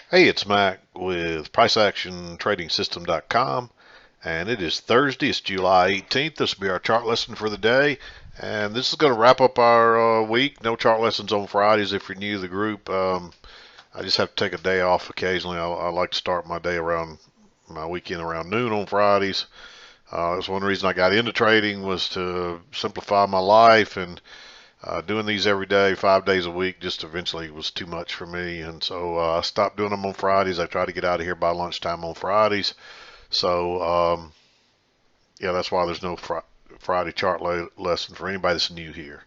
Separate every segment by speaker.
Speaker 1: Hey, it's Mac with PriceActionTradingSystem.com, and it is Thursday. It's July 18th. This will be our chart lesson for the day, and this is going to wrap up our week. No chart lessons on Fridays if you're new to the group. I just have to take a day off occasionally. I like to start my day around my weekend around noon on Fridays. That's one reason I got into trading was to simplify my life, and doing these every day, 5 days a week, just eventually was too much for me. And so I stopped doing them on Fridays. I try to get out of here by lunchtime on Fridays. So, yeah, that's why there's no Friday chart lesson for anybody that's new here.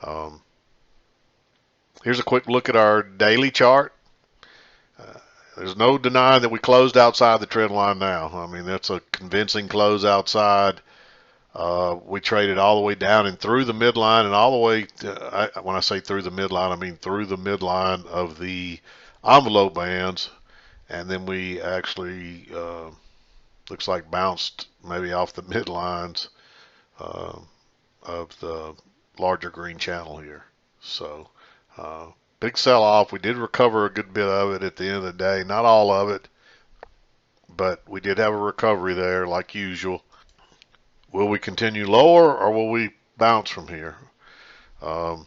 Speaker 1: Um, Here's a quick look at our daily chart. Uh, there's no denying that we closed outside the trend line now. I mean, that's a convincing close outside. We traded all the way down and through the midline and all the way when I say through the midline, I mean through the midline of the envelope bands, and then we actually looks like bounced maybe off the midlines uh, of the larger green channel here. So uh, big sell off. We did recover a good bit of it at the end of the day, not all of it, but we did have a recovery there like usual. Will we continue lower or will we bounce from here? Um,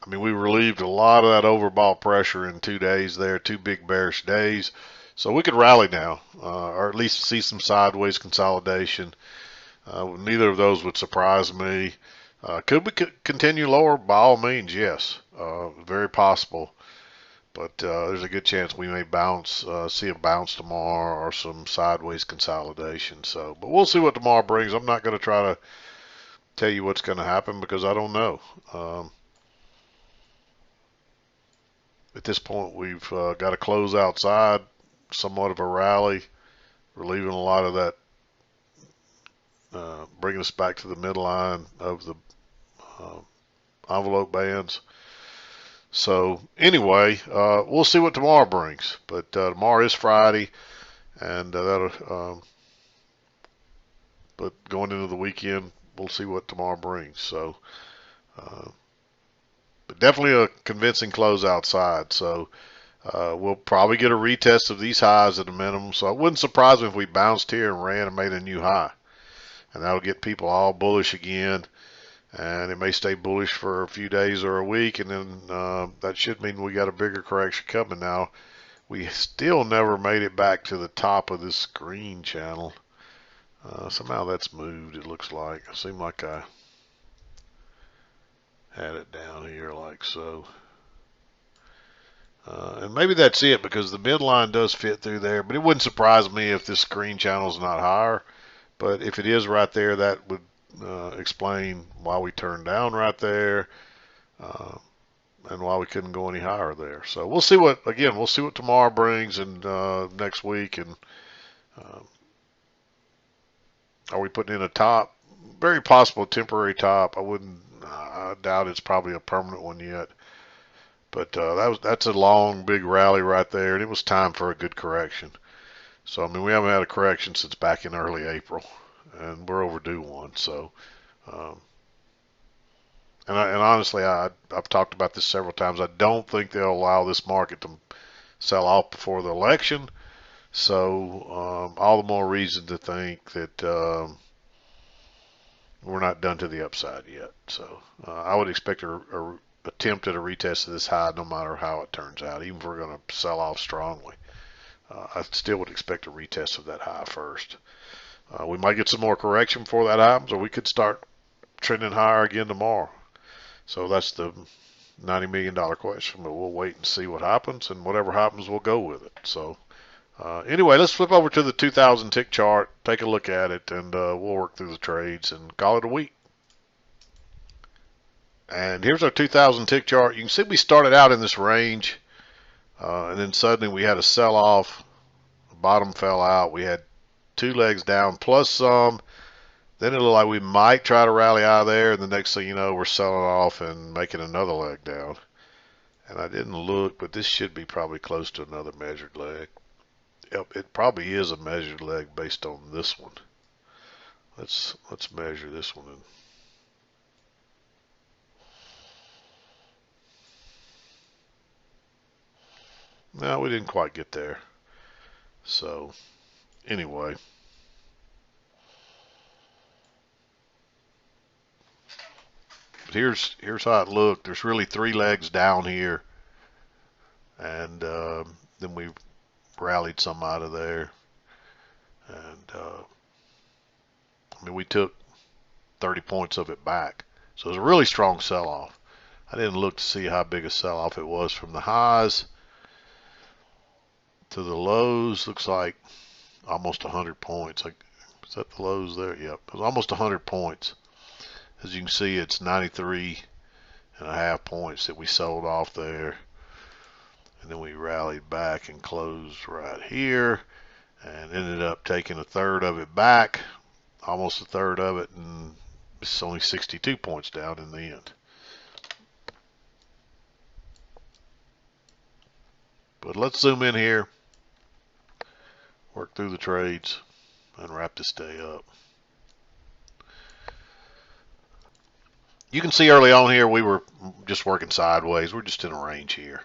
Speaker 1: I mean, we relieved a lot of that overbought pressure in 2 days there, two big bearish days. So we could rally now, or at least see some sideways consolidation. Neither of those would surprise me. Could we continue lower? By all means, yes. Very possible. But there's a good chance we may bounce, see a bounce tomorrow or some sideways consolidation. So, but we'll see what tomorrow brings. I'm not going to try to tell you what's going to happen because I don't know. At this point, we've got to close outside, somewhat of a rally, relieving a lot of that, bringing us back to the midline of the uh, envelope bands. So anyway, we'll see what tomorrow brings. But tomorrow is Friday, and but going into the weekend, we'll see what tomorrow brings. So, uh, but definitely a convincing close outside. So. We'll probably get a retest of these highs at a minimum, so it wouldn't surprise me if we bounced here and ran and made a new high. And that'll get people all bullish again, and it may stay bullish for a few days or a week, and then that should mean we got a bigger correction coming. Now, we still never made it back to the top of this green channel. Somehow that's moved, it looks like. It seemed like I had it down here like so. And maybe that's it because the midline does fit through there, but it wouldn't surprise me if this green channel is not higher. But if it is right there, that would explain why we turned down right there uh, and why we couldn't go any higher there. So we'll see we'll see what tomorrow brings and next week. And uh, are we putting in a top? Very possible temporary top. I doubt it's probably a permanent one yet. But that's a long, big rally right there, and it was time for a good correction. So I mean, we haven't had a correction since back in early April, and we're overdue one. So, um, and honestly, I've talked about this several times. I don't think they'll allow this market to sell off before the election. So all the more reason to think that we're not done to the upside yet. So I would expect a attempt at a retest of this high, no matter how it turns out. Even if we're going to sell off strongly, I still would expect a retest of that high first. We might get some more correction before that happens, or we could start trending higher again tomorrow. So that's the $90 million question, but we'll wait and see what happens, and whatever happens, we'll go with it. So anyway, let's flip over to the 2,000 tick chart, take a look at it, and we'll work through the trades and call it a week. And here's our 2,000 tick chart. You can see we started out in this range, and then suddenly we had a sell-off. The bottom fell out. We had two legs down plus some. Then it looked like we might try to rally out of there, and the next thing you know, we're selling off and making another leg down. And I didn't look, but this should be probably close to another measured leg. Yep, it probably is a measured leg based on this one. Let's measure this one. No, we didn't quite get there. So anyway, here's how it looked. There's really 3 legs down here, and then we rallied some out of there, and I mean we took 30 points of it back. So it was a really strong sell-off. I didn't look to see how big a sell-off it was from the highs to the lows. Looks like almost 100 points. Like, is that the lows there? Yep, it was almost 100 points. As you can see, it's 93.5 points that we sold off there. And then we rallied back and closed right here and ended up taking a third of it back, almost a third of it, and it's only 62 points down in the end. But let's zoom in here, work through the trades, and wrap this day up. You can see early on here we were just working sideways. We're just in a range here.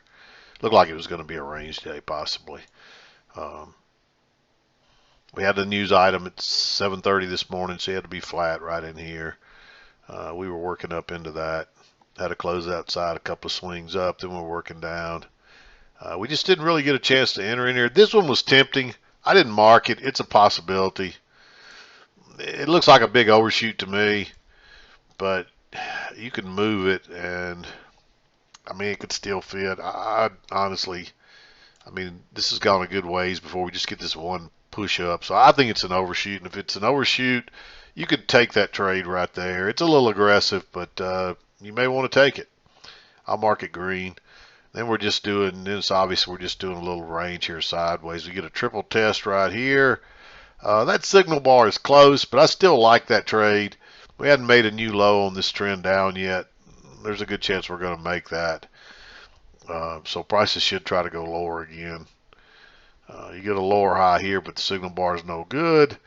Speaker 1: Looked like it was going to be a range day possibly. We had the news item at 7:30 this morning, so it had to be flat right in here. We were working up into that. Had a close outside, a couple of swings up, then we're working down. We just didn't really get a chance to enter in here. This one was tempting. I didn't mark it. It's a possibility. It looks like a big overshoot to me, but you can move it, and I mean, it could still fit. I honestly, I mean, this has gone a good ways before we just get this one push up. So I think it's an overshoot, and if it's an overshoot, you could take that trade right there. It's a little aggressive, but you may want to take it. I'll mark it green. Then we're just doing this. Obviously, we're just doing a little range here sideways. We get a triple test right here. That signal bar is close, but I still like that trade. We hadn't made a new low on this trend down yet. There's a good chance we're going to make that. So prices should try to go lower again. You get a lower high here, but the signal bar is no good.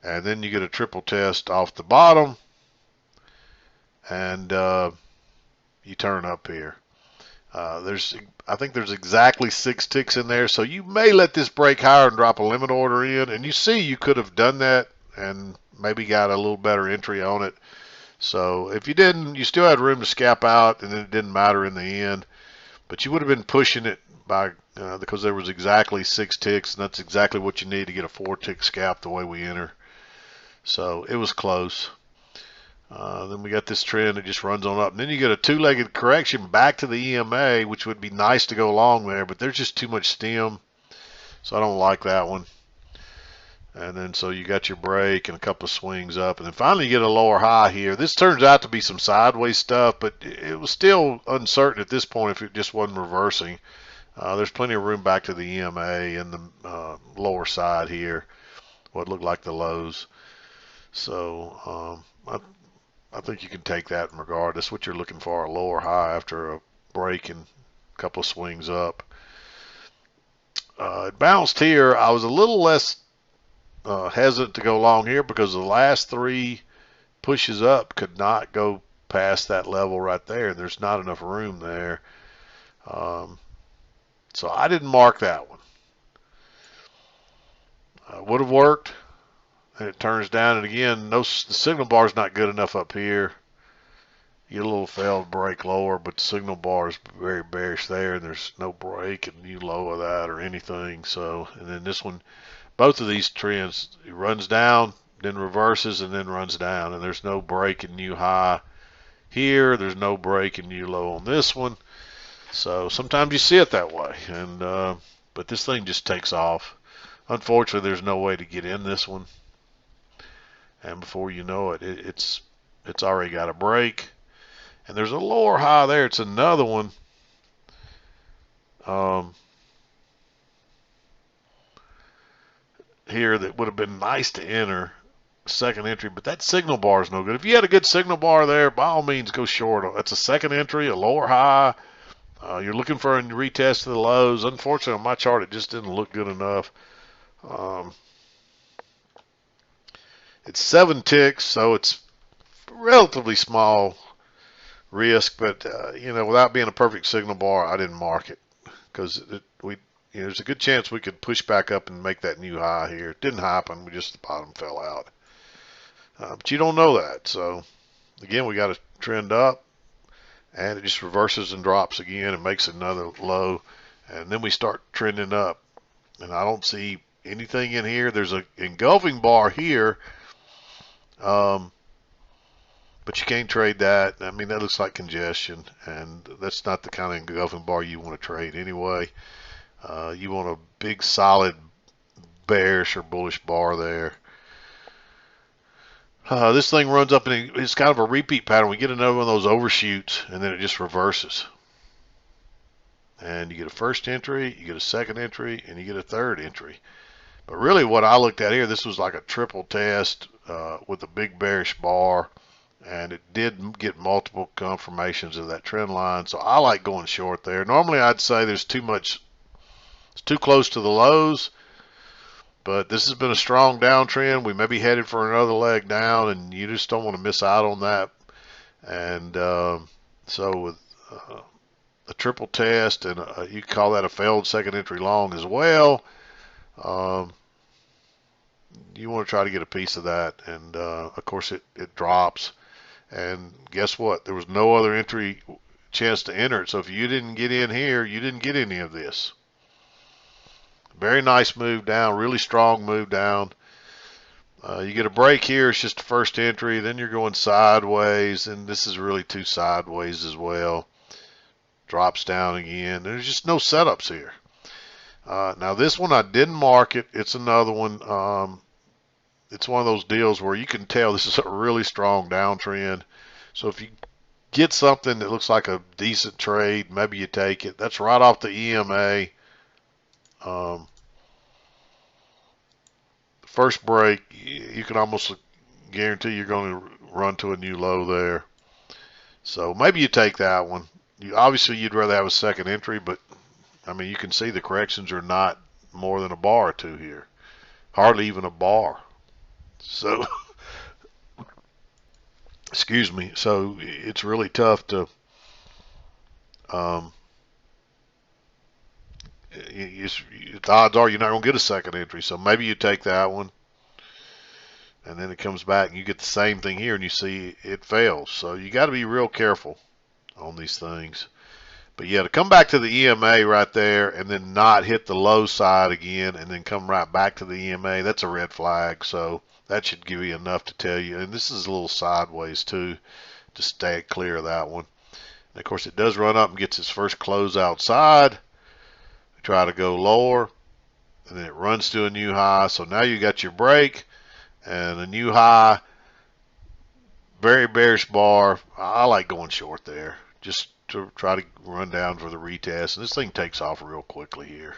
Speaker 1: And then you get a triple test off the bottom, and you turn up here. I think there's exactly 6 ticks in there, so you may let this break higher and drop a limit order in. And you see, you could have done that and maybe got a little better entry on it. So if you didn't, you still had room to scalp out, and it didn't matter in the end. But you would have been pushing it by because there was exactly 6 ticks, and that's exactly what you need to get a 4-tick scalp the way we enter. So it was close. Then we got this trend that just runs on up. And then you get a 2-legged correction back to the EMA, which would be nice to go along there, but there's just too much stem. So I don't like that one. And then so you got your break and a couple of swings up. And then finally you get a lower high here. This turns out to be some sideways stuff, but it was still uncertain at this point if it just wasn't reversing. There's plenty of room back to the EMA and the lower side here, what looked like the lows. So I think you can take that in regard. That's what you're looking for, a lower high after a break and a couple of swings up. It bounced here. I was a little less hesitant to go long here because the last 3 pushes up could not go past that level right there. There's not enough room there. So I didn't mark that one. Would have worked. And it turns down, and again, the signal bar is not good enough up here. You get a little failed break lower, but the signal bar is very bearish there, and there's no break and new low of that or anything. So, and then this one, both of these trends, it runs down, then reverses, and then runs down, and there's no break and new high here. There's no break and new low on this one. So sometimes you see it that way, and but this thing just takes off. Unfortunately, there's no way to get in this one. And before you know it, it's already got a break. And there's a lower high there. It's another one. Here that would have been nice to enter. Second entry, but that signal bar is no good. If you had a good signal bar there, by all means go short. That's a second entry, a lower high. You're looking for a retest of the lows. Unfortunately, on my chart, it just didn't look good enough. It's 7 ticks, so it's relatively small risk, but you know, without being a perfect signal bar, I didn't mark it because there's a good chance we could push back up and make that new high here. It didn't happen. We just, the bottom fell out. But you don't know that. So again, we got to trend up, and it just reverses and drops again and makes another low, and then we start trending up. And I don't see anything in here. There's an engulfing bar here, but you can't trade that. I mean, that looks like congestion, and that's not the kind of engulfing bar you want to trade anyway. You want a big solid bearish or bullish bar there. This thing runs up, and it's kind of a repeat pattern. We get another one of those overshoots, and then it just reverses. And you get a first entry, you get a second entry, and you get a third entry. But really what I looked at here, this was like a triple test with a big bearish bar, and it did get multiple confirmations of that trend line. So I like going short there. Normally I'd say there's too much, it's too close to the lows, but this has been a strong downtrend. We may be headed for another leg down, and you just don't want to miss out on that. And so with a triple test, and you can call that a failed second entry long as well, you want to try to get a piece of that. And of course it drops, and guess what, there was no other entry chance to enter it. So if you didn't get in here, you didn't get any of this. Very nice move down, really strong move down. You get a break here, it's just the first entry, then you're going sideways, and this is really two sideways as well. Drops down again. There's just no setups here. Now this one I didn't mark it. It's another one. It's one of those deals where you can tell this is a really strong downtrend. So if you get something that looks like a decent trade, maybe you take it. That's right off the EMA. First break, you can almost guarantee you're going to run to a new low there. So maybe you take that one. Obviously, you'd rather have a second entry, but I mean, you can see the corrections are not more than a bar or two here. Hardly even a bar. So, excuse me. So it's really tough to, the odds are you're not going to get a second entry. So maybe you take that one, and then it comes back and you get the same thing here, and you see it fails. So you got to be real careful on these things. But yeah, to come back to the EMA right there and then not hit the low side again and then come right back to the EMA, that's a red flag. So that should give you enough to tell you. And this is a little sideways too, to stay clear of that one. And of course it does run up and gets its first close outside. Try to go lower, and then it runs to a new high. So now you got your break and a new high. Very bearish bar. I like going short there, just to try to run down for the retest. And this thing takes off real quickly here.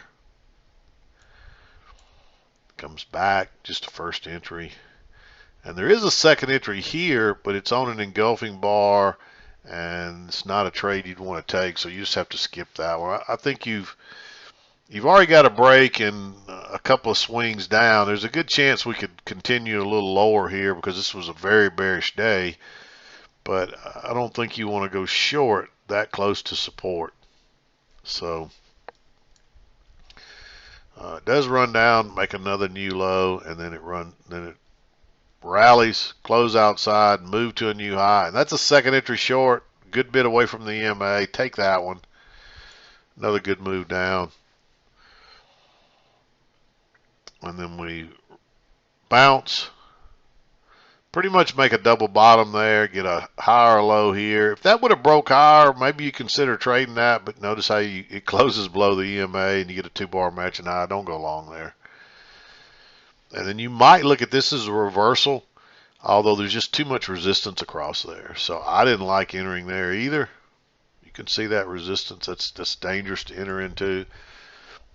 Speaker 1: Comes back, just a first entry. And there is a second entry here, but it's on an engulfing bar, and it's not a trade you'd want to take, so you just have to skip that one. I think you've already got a break and a couple of swings down. There's a good chance we could continue a little lower here because this was a very bearish day, but I don't think you want to go short that close to support. So it does run down, make another new low, and then it rallies, close outside, move to a new high, and that's a second entry short. Good bit away from the EMA. Take that one. Another good move down. And then we bounce, pretty much make a double bottom there, get a higher low here. If that would have broke higher, maybe you consider trading that, but notice how it closes below the EMA and you get a 2-bar matching high. Don't go long there. And then you might look at this as a reversal, although there's just too much resistance across there. So I didn't like entering there either. You can see that resistance. That's dangerous to enter into.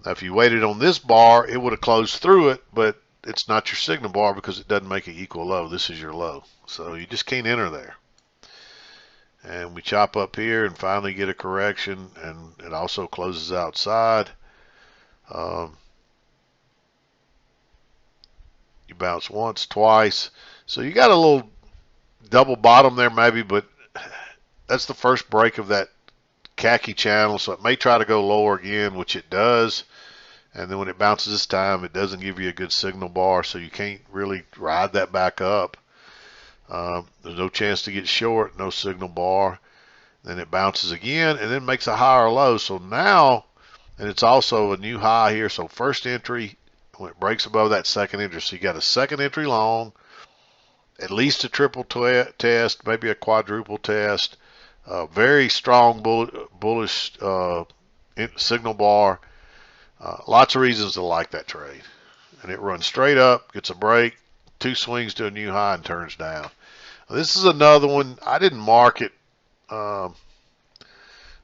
Speaker 1: Now, if you waited on this bar, it would have closed through it, but it's not your signal bar because it doesn't make an equal low. This is your low. So you just can't enter there. And we chop up here and finally get a correction, and it also closes outside. You bounce once, twice. So you got a little double bottom there maybe, but that's the first break of that khaki channel, so it may try to go lower again, which it does. And then when it bounces this time, it doesn't give you a good signal bar, so you can't really ride that back up. There's no chance to get short, no signal bar. Then it bounces again and then makes a higher low. So now, and it's also a new high here. So first entry, when it breaks above that second entry, so you got a second entry long, at least a triple test, maybe a quadruple test, very strong bullish signal bar. Lots of reasons to like that trade. And it runs straight up, gets a break, two swings to a new high, and turns down. This is another one. I didn't mark it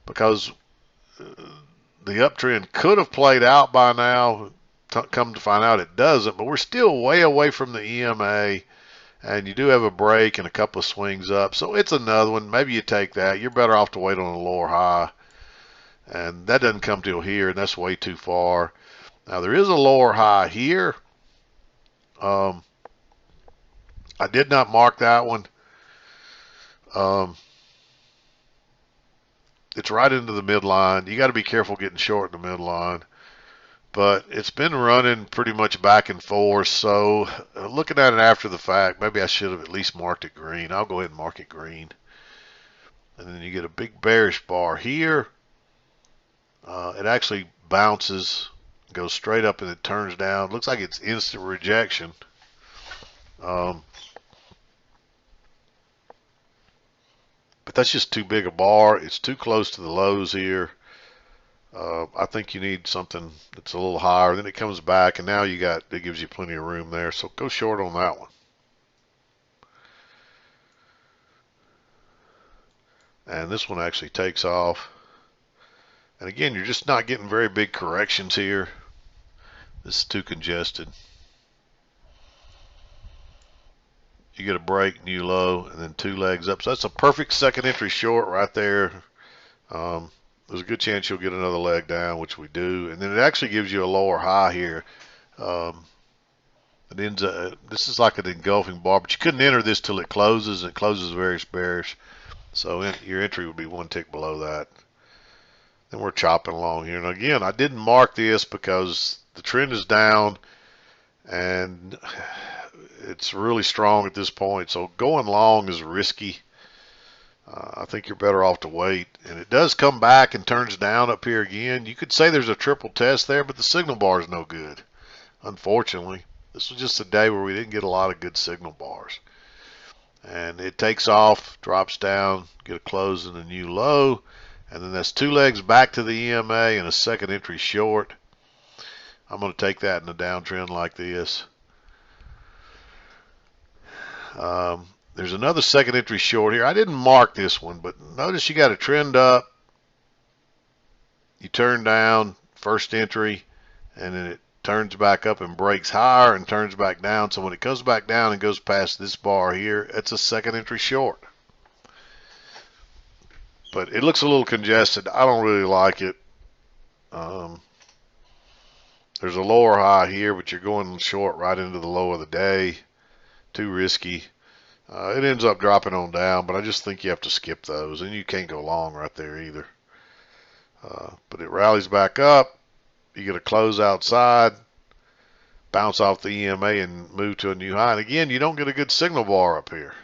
Speaker 1: because the uptrend could have played out by now. Come to find out it doesn't, but we're still way away from the EMA, and you do have a break and a couple of swings up. So it's another one. Maybe you take that. You're better off to wait on a lower high, and that doesn't come till here, and that's way too far. Now there is a lower high here. I did not mark that one. It's right into the midline. You got to be careful getting short in the midline. But it's been running pretty much back and forth. So looking at it after the fact, maybe I should have at least marked it green. I'll go ahead and mark it green. And then you get a big bearish bar here. It actually bounces, goes straight up, and it turns down. Looks like it's instant rejection. But that's just too big a bar. It's too close to the lows here. I think you need something that's a little higher. Then it comes back, and now it gives you plenty of room there. So go short on that one. And this one actually takes off. And again, you're just not getting very big corrections here. This is too congested. You get a break, new low, and then two legs up. So that's a perfect second entry short right there. There's a good chance you'll get another leg down, which we do. And then it actually gives you a lower high here. It ends up, this is like an engulfing bar, but you couldn't enter this till it closes, and it closes very bearish. So your entry would be one tick below that. Then we're chopping along here. And again, I didn't mark this because the trend is down, and it's really strong at this point. So going long is risky. I think you're better off to wait. And it does come back and turns down up here again. You could say there's a triple test there, but the signal bar is no good, unfortunately. This was just a day where we didn't get a lot of good signal bars. And it takes off, drops down, get a close and a new low. And then that's two legs back to the EMA and a second entry short. I'm going to take that in a downtrend like this. There's another second entry short here. I didn't mark this one, but notice you got a trend up. You turn down, first entry, and then it turns back up and breaks higher and turns back down. So when it comes back down and goes past this bar here, it's a second entry short. But it looks a little congested. I don't really like it. There's a lower high here, but you're going short right into the low of the day. Too risky. It ends up dropping on down, but I just think you have to skip those, and you can't go long right there either. But it rallies back up. You get a close outside, bounce off the EMA, and move to a new high. And again, you don't get a good signal bar up here.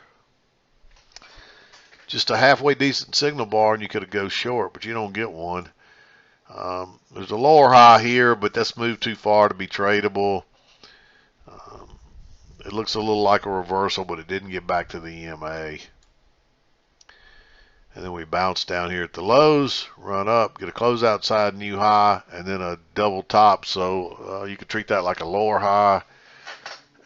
Speaker 1: Just a halfway decent signal bar, and you could have go short, but you don't get one. There's a lower high here, but that's moved too far to be tradable. It looks a little like a reversal, but it didn't get back to the EMA. And then we bounce down here at the lows, run up, get a close outside, new high, and then a double top. So you could treat that like a lower high.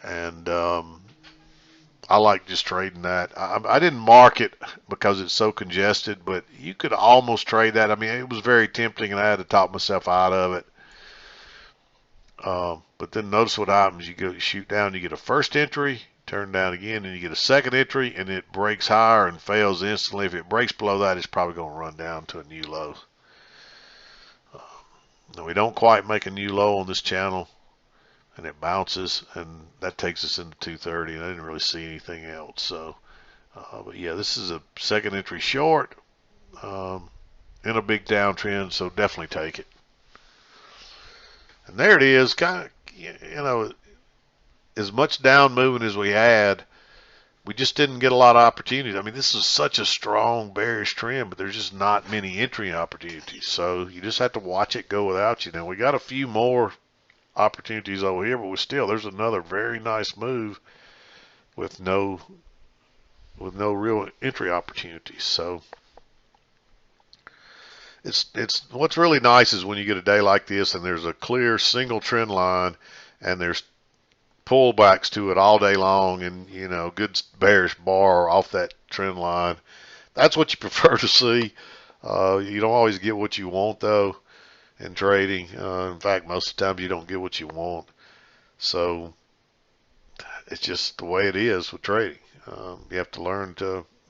Speaker 1: And I like just trading that. I didn't mark it because it's so congested, but you could almost trade that. I mean, it was very tempting, and I had to talk myself out of it. But then notice what happens. You shoot down, you get a first entry, turn down again, and you get a second entry, and it breaks higher and fails instantly. If it breaks below that, it's probably going to run down to a new low. Now we don't quite make a new low on this channel, and it bounces, and that takes us into 230, and I didn't really see anything else. So, but yeah, this is a second entry short in a big downtrend, so definitely take it. And there it is, kind of, as much down moving as we had, we just didn't get a lot of opportunities. I mean, this is such a strong bearish trend, but there's just not many entry opportunities. So you just have to watch it go without you. Now, we got a few more opportunities over here, but there's another very nice move with no real entry opportunities. So it's what's really nice is when you get a day like this and there's a clear single trend line and there's pullbacks to it all day long, and good bearish bar off that trend line. That's what you prefer to see. You don't always get what you want though in trading. In fact, most of the time you don't get what you want. So it's just the way it is with trading. You have to learn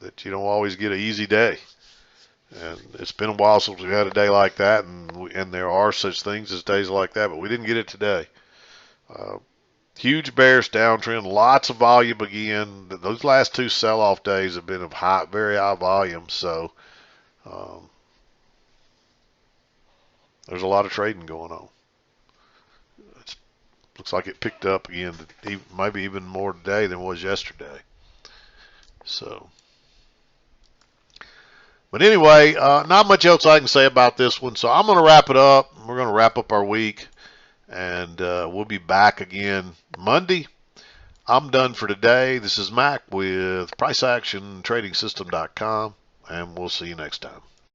Speaker 1: that you don't always get an easy day. And it's been a while since we've had a day like that, and there are such things as days like that, but we didn't get it today. Huge bearish downtrend, lots of volume again. Those last two sell-off days have been of very high volume, so there's a lot of trading going on. It looks like it picked up again, maybe even more today than it was yesterday. So, but anyway, not much else I can say about this one, so I'm going to wrap it up. We're going to wrap up our week, and we'll be back again Monday. I'm done for today. This is Mac with PriceActionTradingSystem.com, and we'll see you next time.